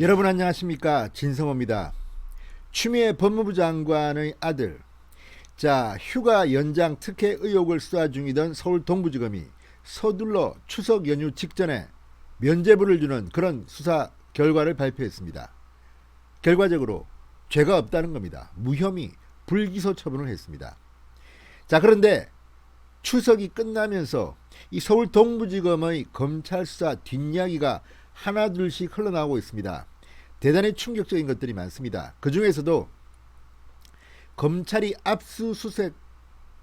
여러분 안녕하십니까, 진성호입니다. 추미애 법무부 장관의 아들, 휴가 연장 특혜 의혹을 수사 중이던 서울 동부지검이 서둘러 추석 연휴 직전에 면죄부를 주는 그런 수사 결과를 발표했습니다. 결과적으로 죄가 없다는 겁니다. 무혐의 불기소 처분을 했습니다. 그런데 추석이 끝나면서 이 서울 동부지검의 검찰 수사 뒷이야기가 하나둘씩 흘러나오고 있습니다. 대단히 충격적인 것들이 많습니다. 그 중에서도 검찰이 압수수색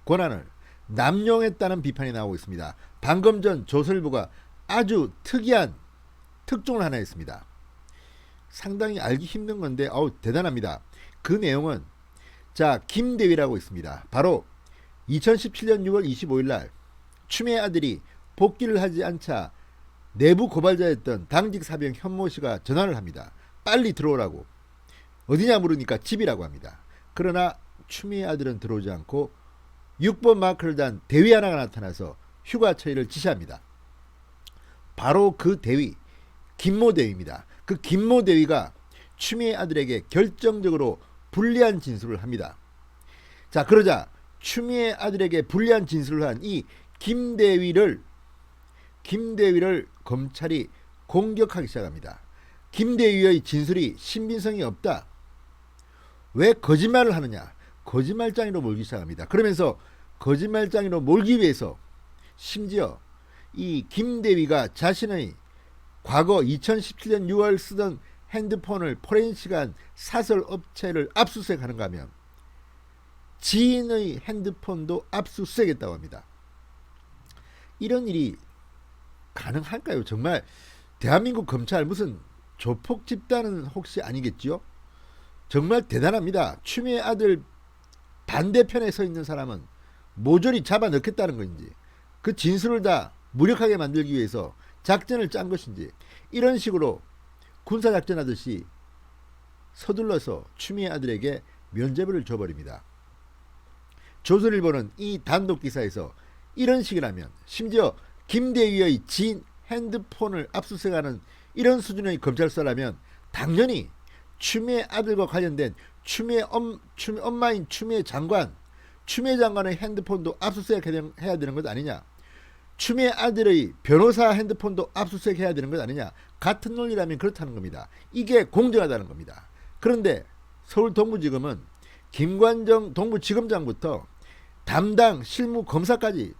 권한을 남용했다는 비판이 나오고 있습니다. 방금 전 조선일보가 아주 특이한 특종을 하나 했습니다. 상당히 알기 힘든 건데 대단합니다. 그 내용은 김대위라고 있습니다. 바로 2017년 6월 25일 날 추미애 아들이 복귀를 하지 않자 내부 고발자였던 당직 사병 현모 씨가 전화를 합니다. 빨리 들어오라고. 어디냐 물으니까 집이라고 합니다. 그러나 추미애 아들은 들어오지 않고 6번 마크를 단 대위 하나가 나타나서 휴가 처리를 지시합니다. 바로 그 대위, 김모 대위입니다. 그 김모 대위가 추미애 아들에게 결정적으로 불리한 진술을 합니다. 그러자 추미애 아들에게 불리한 진술을 한 이 김대위를 검찰이 공격하기 시작합니다. 김대위의 진술이 신빙성이 없다. 왜 거짓말을 하느냐? 거짓말장이로 몰기 시작합니다. 그러면서 거짓말장이로 몰기 위해서 심지어 이 김대위가 자신의 과거 2017년 6월 쓰던 핸드폰을 포렌식한 사설 업체를 압수수색하는가 하면 지인의 핸드폰도 압수수색했다고 합니다. 이런 일이 가능할까요? 정말 대한민국 검찰 무슨 조폭 집단은 혹시 아니겠지요? 정말 대단합니다. 추미애 아들 반대편에 서 있는 사람은 모조리 잡아 넣겠다는 건지, 그 진술을 다 무력하게 만들기 위해서 작전을 짠 것인지, 이런 식으로 군사작전 하듯이 서둘러서 추미애 아들에게 면죄부를 줘버립니다. 조선일보는 이 단독 기사에서 이런 식이라면, 심지어 김대위의 지인 핸드폰을 압수수색하는 이런 수준의 검찰 수사라면 당연히 추미애 아들과 관련된 엄마인 추미애 장관의 핸드폰도 압수수색해야 되는 것 아니냐? 추미애 아들의 변호사 핸드폰도 압수수색해야 되는 것 아니냐? 같은 논리라면 그렇다는 겁니다. 이게 공정하다는 겁니다. 그런데 서울 동부지검은 김관정 동부지검장부터 담당 실무 검사까지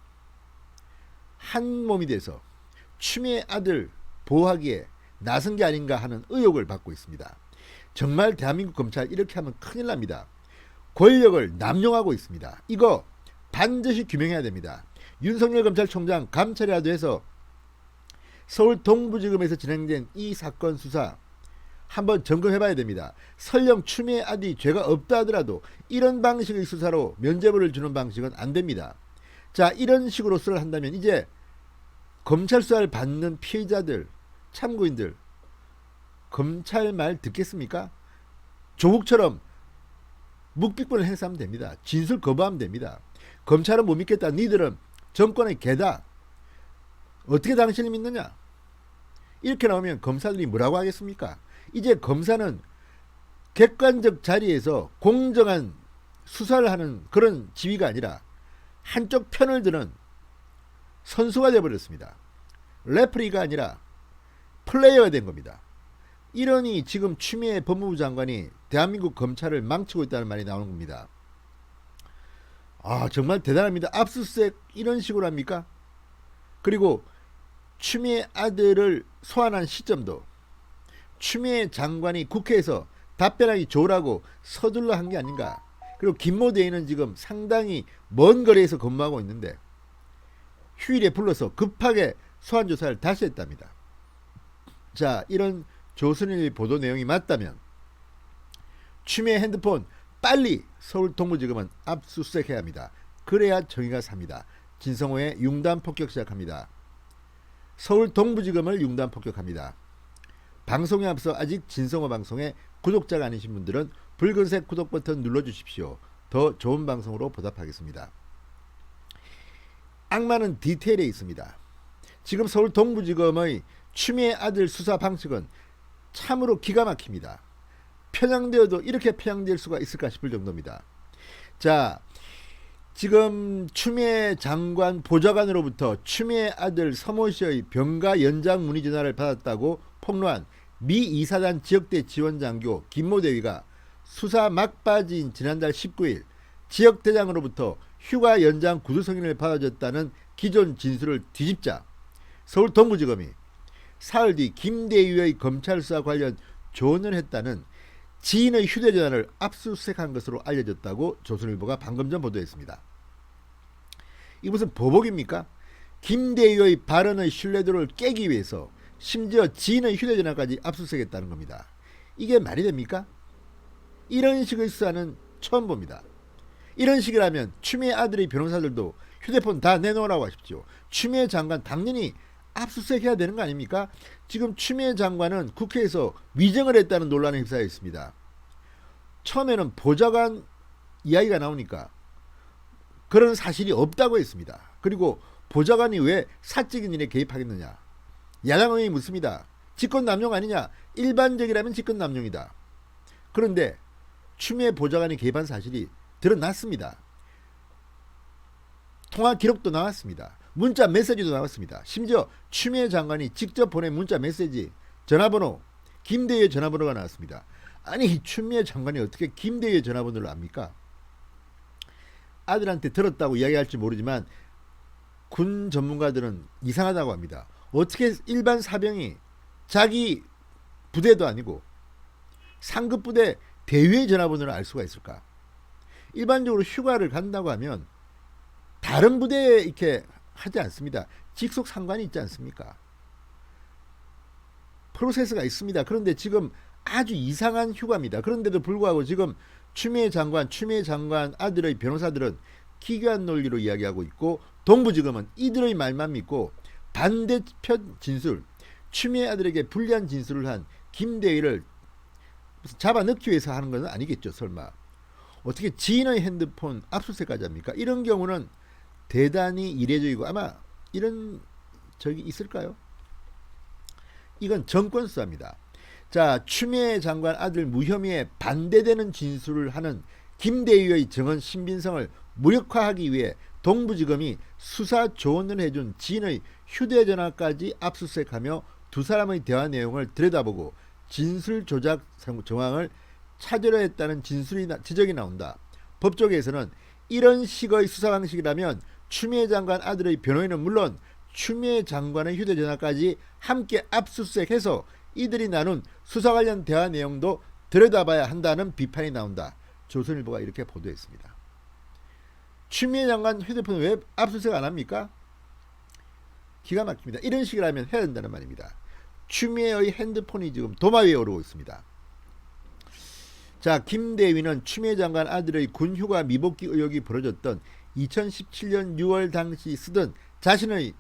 한 몸이 돼서 추미애 아들 보호하기에 나선 게 아닌가 하는 의혹을 받고 있습니다. 정말 대한민국 검찰 이렇게 하면 큰일 납니다. 권력을 남용하고 있습니다. 이거 반드시 규명해야 됩니다. 윤석열 검찰총장 감찰이라도 해서 서울 동부지검에서 진행된 이 사건 수사 한번 점검해봐야 됩니다. 설령 추미애 아들이 죄가 없다 하더라도 이런 방식의 수사로 면죄부를 주는 방식은 안 됩니다. 이런 식으로 수사를 한다면 이제 검찰 수사를 받는 피해자들, 참고인들 검찰 말 듣겠습니까? 조국처럼 묵비권을 행사하면 됩니다. 진술 거부하면 됩니다. 검찰은 못 믿겠다. 니들은 정권의 개다. 어떻게 당신을 믿느냐? 이렇게 나오면 검사들이 뭐라고 하겠습니까? 이제 검사는 객관적 자리에서 공정한 수사를 하는 그런 지위가 아니라 한쪽 편을 드는 선수가 되어버렸습니다. 레프리가 아니라 플레이어가 된 겁니다. 이러니 지금 추미애 법무부 장관이 대한민국 검찰을 망치고 있다는 말이 나오는 겁니다. 정말 대단합니다. 압수수색 이런 식으로 합니까? 그리고 추미애 아들을 소환한 시점도 추미애 장관이 국회에서 답변하기 좋으라고 서둘러 한 게 아닌가. 그리고 김모 대위는 지금 상당히 먼 거리에서 근무하고 있는데 휴일에 불러서 급하게 소환조사를 다시 했답니다. 이런 조선일 보도 내용이 맞다면 추미애 핸드폰 빨리 서울 동부지검은 압수수색해야 합니다. 그래야 정의가 삽니다. 진성호의 융단 폭격 시작합니다. 서울 동부지검을 융단 폭격합니다. 방송에 앞서 아직 진성호 방송에 구독자가 아니신 분들은 붉은색 구독 버튼 눌러주십시오. 더 좋은 방송으로 보답하겠습니다. 악마는 디테일에 있습니다. 지금 서울 동부지검의 추미애 아들 수사 방식은 참으로 기가 막힙니다. 편향되어도 이렇게 편향될 수가 있을까 싶을 정도입니다. 자, 지금 추미애 장관 보좌관으로부터 추미애 아들 서모 씨의 병가 연장 문의 전화를 받았다고 폭로한 미 이사단 지역대 지원장교 김모 대위가 수사 막바지인 지난달 19일 지역대장으로부터 휴가 연장 구두 승인을 받아줬다는 기존 진술을 뒤집자 서울 동부지검이 사흘 뒤 김 대위의 검찰 수사 관련 조언을 했다는 지인의 휴대전화를 압수수색한 것으로 알려졌다고 조선일보가 방금 전 보도했습니다. 이 무슨 보복입니까? 김 대위의 발언의 신뢰도를 깨기 위해서 심지어 지인의 휴대전화까지 압수수색했다는 겁니다. 이게 말이 됩니까? 이런 식의 수사는 처음 봅니다. 이런 식이라면 추미애 아들의 변호사들도 휴대폰 다 내놓으라고 하십시오. 추미애 장관 당연히 압수수색해야 되는 거 아닙니까? 지금 추미애 장관은 국회에서 위증을 했다는 논란에 휩싸여 있습니다. 처음에는 보좌관 이야기가 나오니까 그런 사실이 없다고 했습니다. 그리고 보좌관이 왜 사적인 일에 개입하겠느냐. 야당 의원이 묻습니다. 직권남용 아니냐. 일반적이라면 직권남용이다. 그런데 추미애 보좌관이 개입한 사실이 드러났습니다. 통화 기록도 나왔습니다. 문자 메시지도 나왔습니다. 심지어 추미애 장관이 직접 보낸 문자 메시지 전화번호 김대위의 전화번호가 나왔습니다. 아니 추미애 장관이 어떻게 김대위의 전화번호를 압니까? 아들한테 들었다고 이야기할지 모르지만 군 전문가들은 이상하다고 합니다. 어떻게 일반 사병이 자기 부대도 아니고 상급 부대 대위의 전화번호를 알 수가 있을까? 일반적으로 휴가를 간다고 하면 다른 부대에 이렇게 하지 않습니다. 직속 상관이 있지 않습니까? 프로세스가 있습니다. 그런데 지금 아주 이상한 휴가입니다. 그런데도 불구하고 지금 추미애 장관 아들의 변호사들은 기괴한 논리로 이야기하고 있고 동부지검은 이들의 말만 믿고 반대편 진술, 추미애 아들에게 불리한 진술을 한 김대위를 잡아넣기 위해서 하는 것은 아니겠죠. 설마. 어떻게 지인의 핸드폰 압수수색까지 합니까? 이런 경우는 대단히 이례적이고 아마 이런 적이 있을까요? 이건 정권 수사입니다. 자, 추미애 장관 아들 무혐의에 반대되는 진술을 하는 김대위의 증언 신빙성을 무력화하기 위해 동부지검이 수사 조언을 해준 지인의 휴대전화까지 압수수색하며 두 사람의 대화 내용을 들여다보고 진술 조작 정황을 찾으려 했다는 지적이 나온다. 법조계에서는 이런 식의 수사 방식이라면 추미애 장관 아들의 변호인은 물론 추미애 장관의 휴대전화까지 함께 압수수색해서 이들이 나눈 수사 관련 대화 내용도 들여다봐야 한다는 비판이 나온다. 조선일보가 이렇게 보도했습니다. 추미애 장관 휴대폰을 왜 압수수색 안 합니까? 기가 막힙니다. 이런 식이라면 해야 된다는 말입니다. 추미애의 핸드폰이 지금 도마 위에 오르고 있습니다. 자, 김대위는 추미애 장관 아들의 군휴가 미복귀 의혹이 벌어졌던 2017년 6월 당시 쓰던 자신의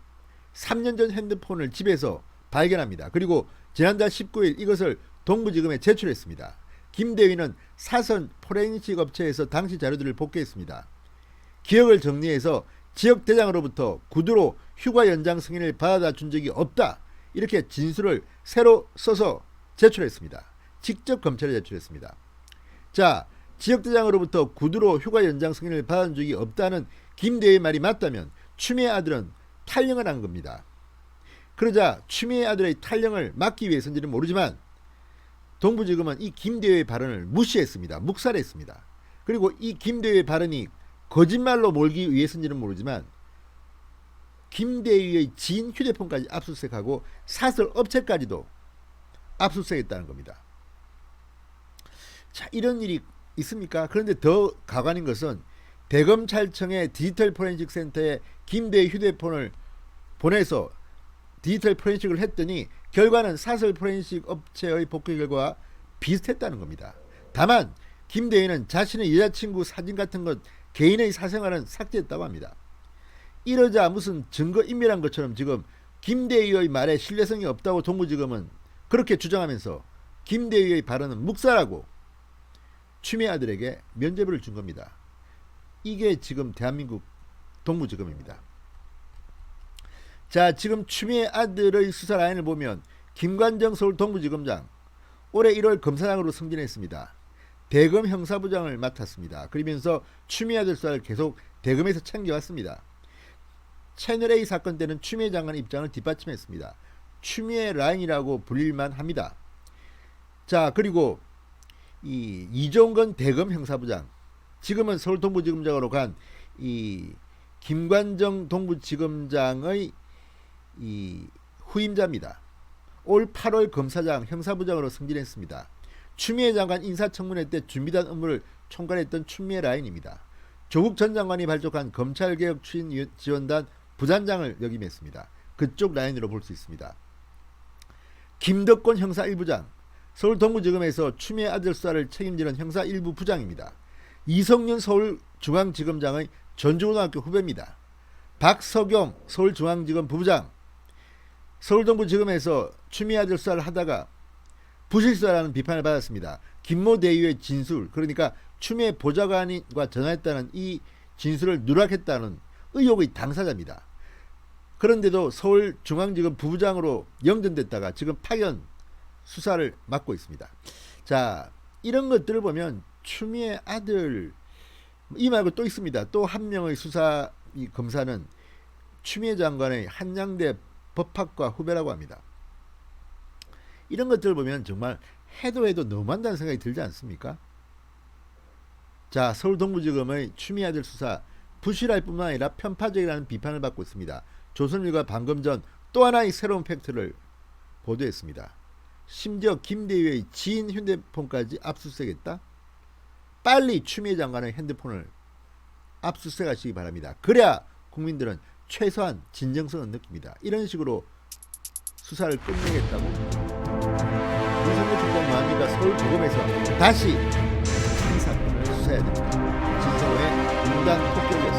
3년 전 핸드폰을 집에서 발견합니다. 그리고 지난달 19일 이것을 동부지검에 제출했습니다. 김대위는 사선 포렌식 업체에서 당시 자료들을 복귀했습니다. 기억을 정리해서 지역대장으로부터 구두로 휴가 연장 승인을 받아다 준 적이 없다. 이렇게 진술을 새로 써서 제출했습니다. 직접 검찰에 제출했습니다. 자, 지역대장으로부터 구두로 휴가 연장 승인을 받은 적이 없다는 김대위의 말이 맞다면 추미애 아들은 탈영을 한 겁니다. 그러자 추미애 아들의 탈영을 막기 위해서인지는 모르지만 동부지검은 이 김대위의 발언을 무시했습니다. 묵살했습니다. 그리고 이 김대위의 발언이 거짓말로 몰기 위해서인지는 모르지만 김대위의 지인 휴대폰까지 압수수색하고 사설 업체까지도 압수수색했다는 겁니다. 자, 이런 일이 있습니까? 그런데 더 가관인 것은 대검찰청의 디지털 포렌식 센터에 김대위 휴대폰을 보내서 디지털 포렌식을 했더니 결과는 사설 포렌식 업체의 복귀 결과와 비슷했다는 겁니다. 다만 김대위는 자신의 여자친구 사진 같은 것 개인의 사생활은 삭제했다고 합니다. 이러자 무슨 증거인멸한 것처럼 지금 김대위의 말에 신뢰성이 없다고 동부지검은 그렇게 주장하면서 김대위의 발언은 묵살하고 추미애 아들에게 면죄부를 준 겁니다. 이게 지금 대한민국 동부지검입니다. 자, 지금 추미애 아들의 수사 라인을 보면 김관정 서울 동부지검장, 올해 1월 검사장으로 승진했습니다. 대검 형사부장을 맡았습니다. 그러면서 추미애 아들 수사를 계속 대검에서 챙겨왔습니다. 채널A 사건 때는 추미애 장관 입장을 뒷받침했습니다. 추미애 라인이라고 불릴만 합니다. 자, 그리고 이 이종건 대검 형사부장, 지금은 서울 동부지검장으로 간 이 김관정 동부지검장의 이 후임자입니다. 올 8월 검사장 형사부장으로 승진했습니다. 추미애 장관 인사청문회 때 준비단 업무를 총괄했던 추미애 라인입니다. 조국 전 장관이 발족한 검찰개혁 추진 지원단 부단장을 역임했습니다. 그쪽 라인으로 볼 수 있습니다. 김덕권 형사 1부장, 서울 동부지검에서 추미애 아들 수사를 책임지는 형사 1부 부장입니다. 이성윤 서울중앙지검장의 전주고등학교 후배입니다. 박석용 서울중앙지검 부부장, 서울 동부지검에서 추미애 아들 수사를 하다가 부실수사라는 비판을 받았습니다. 김모 대위의 진술, 그러니까 추미애 보좌관과 전화했다는 이 진술을 누락했다는 의혹의 당사자입니다. 그런데도 서울중앙지검 부부장으로 영전됐다가 지금 파견 수사를 맡고 있습니다. 자, 이런 것들을 보면 추미애 아들, 이 말고 또 있습니다. 또 한 명의 수사 이 검사는 추미애 장관의 한양대 법학과 후배라고 합니다. 이런 것들을 보면 정말 해도 너무한다는 생각이 들지 않습니까? 자, 서울 동부지검의 추미애 아들 수사 부실할 뿐만 아니라 편파적이라는 비판을 받고 있습니다. 조선일보가 방금 전 또 하나의 새로운 팩트를 보도했습니다. 심지어 김대위의 지인 휴대폰까지 압수수색했다? 빨리 추미애 장관의 핸드폰을 압수수색하시기 바랍니다. 그래야 국민들은 최소한 진정성을 느낍니다. 이런 식으로 수사를 끝내겠다고 윤석열 총장 뭐합니까? 서울고검에서 다시 이 사건을 수사해야 됩니다. 진성호의 분단 폭격이었습니다.